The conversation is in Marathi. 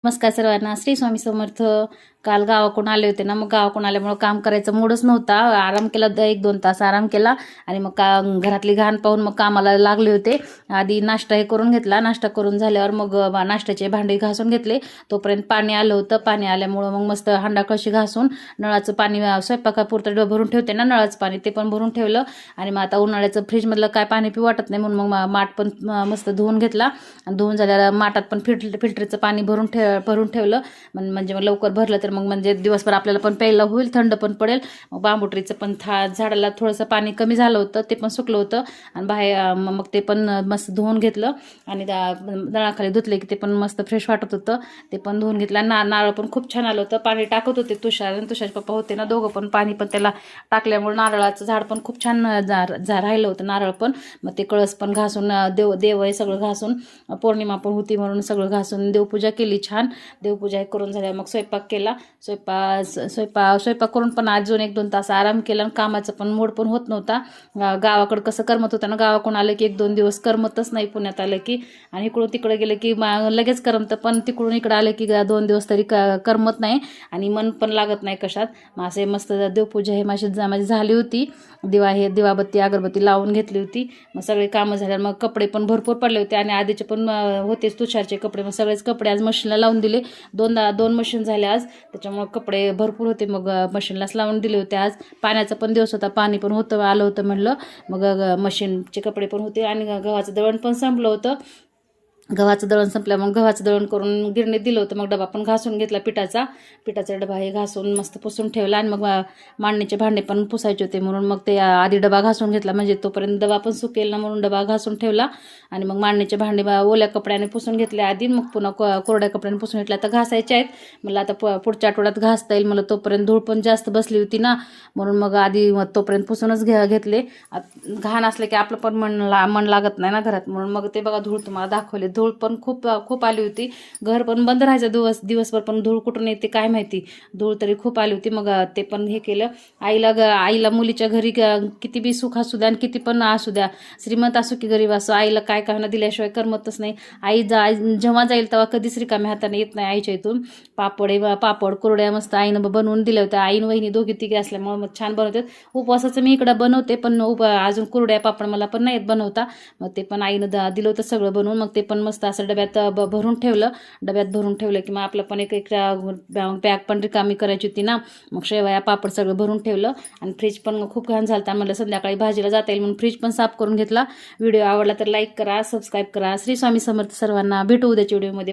नमस्कार सर्वांना. श्री स्वामी समर्थ. काल गावाकडून आले होते ना, मग गावाकडून आल्यामुळं काम करायचं मूडच नव्हता. आराम केला, 1-2 तास आराम केला आणि मग घरातली घाण पाहून मग कामाला लागले होते. आधी नाश्ता हे करून घेतला. नाश्ता करून झाल्यावर मग नाश्त्याचे भांडे घासून घेतले. तोपर्यंत पाणी आलं होतं. पाणी आल्यामुळं मग मस्त हांडा कळशी घासून नळाचं पाणी स्वयंपाकापुरतं भरून ठेवते ना, नळाचं पाणी ते पण भरून ठेवलं. आणि मग आता उन्हाळ्याचं फ्रीजमधलं काय पाणी पिऊ वाटत नाही, म्हणून मग माठ पण मस्त धुवून घेतला. आणि धुवून झाल्यावर माठात पण फिल्टरचं पाणी भरून ठेवलं. म्हणजे मग लवकर भरलं तर मग म्हणजे दिवसभर आपल्याला पण प्यायला होईल, थंड पण पडेल. मग बांबुट्रीचं पण झाडाला थोडंसं पाणी कमी झालं होतं, ते पण सुकलं होतं. आणि बाहेर मग ते पण मस्त धुवून घेतलं आणि नळाखाली धुतले की ते पण मस्त फ्रेश वाटत होतं. ते पण धुवून घेतलं. नारळ पण खूप छान आलं होतं. पाणी टाकत होते तुषार आणि तुषारचे पप्पा होते ना, दोघं पण पाणी पण त्याला टाकल्यामुळे नारळाचं झाड पण खूप छान राहिलं होतं नारळ पण. मग ते कळस पण घासून देव हे सगळं घासून, पौर्णिमा पण होती म्हणून सगळं घासून देवपूजा केली छान. देवपूजा करून झाल्या मग स्वयंपाक केला. स्वयंपाक करून पण अजून 1-2 तास आराम केला. आणि कामाचं पण मूड पण होत नव्हता. गावाकडं कसं करमत होतं ना, गावाकडून आलं की 1-2 दिवस करमतच नाही. पुण्यात आलं की आणि इकडून तिकडे गेलं की लगेच करमतं, पण तिकडून इकडं आलं की 2 दिवस तरी करमत नाही आणि मन पण लागत नाही कशात. मग असे मस्त देवपूजा हे माझी झाली होती. दिवाबत्ती अगरबत्ती लावून घेतली होती. मग सगळे कामं झाल्यावर मग कपडे पण भरपूर पडले होते आणि आधीचे पण होतेच तुषारचे कपडे. मग सगळेच कपडे आज मशीनला लावून दिले. 2 मशीन झाले आज, त्याच्यामुळे कपडे भरपूर होते. मग मशीनलाच लावून दिले होते. आज पाण्याचा पण दिवस होता, पाणी पण आलं होतं म्हणलं. मग मशीनचे कपडे पण होते आणि गव्हाचं दळण पण संपलं होतं. गव्हाचं दळण संपलं, मग गव्हाचं दळण करून गिरणीत दिलं होतं. मग डबा पण घासून घेतला पिठाचा डबा हे घासून मस्त पुसून ठेवला. आणि मग मांडणीचे भांडे पण पुसायचे होते म्हणून मग ते आधी डबा घासून घेतला, म्हणजे तोपर्यंत डबा पण सुकेल ना, म्हणून डबा घासून ठेवला. आणि मग मांडणीचे भांडे ओल्या कपड्याने पुसून घेतले आधी, मग पुन्हा कोरड्या कपड्याने पुसून घेतले. आता घासायचे आहेत मला, आता पुढच्या आठवड्यात घासता येईल मला. तोपर्यंत धूळ पण जास्त बसली होती ना, म्हणून मग आधी तोपर्यंत पुसूनच घेतले. घाण असले की आपलं पण मन लागत नाही ना घरात, म्हणून मग ते बघा धूळ तुम्हाला दाखवले. धूळ पण खूप आली होती. घर पण बंद राहायचं दिवसभर, पण धूळ कुठून येते काय माहिती. धूळ तरी खूप आली होती. मग ते पण हे केलं. आईला मुलीच्या घरी किती बी सुख असू द्या आणि किती पण असू द्या, श्रीमंत असो की गरीब असो, आईला काय काय दिल्याशिवाय करमतच नाही. आई जेव्हा जाईल तेव्हा कधीच रिकाम्या हाताने येत नाही आईच्या इथून. पापड कुरड्या मस्त आईनं बनवून दिल्या होत्या. आईन वहिनी दोघी तिघे असल्यामुळे मग छान बनवतात. उपवासाचं मी इकडं बनवते, पण अजून कुरड्या पापड मला पण नाही येत बनवता. मग ते पण आईनं दिलं होतं सगळं बनवून. मग ते पण मस्त असं डब्यात भरून ठेवलं की मग आपलं पण एक बॅग पण रिकामी करायची होती ना. मग शेवया पापड सगळं भरून ठेवलं. आणि फ्रीज पण खूप घाण झालता, म्हणलं संध्याकाळी भाजीला जाता येईल म्हणून फ्रीज पण साफ करून घेतला. व्हिडिओ आवडला तर लाईक करा, सबस्क्राईब करा. श्री स्वामी समर्थ सर्वांना. भेटू उद्याच्या व्हिडिओमध्ये.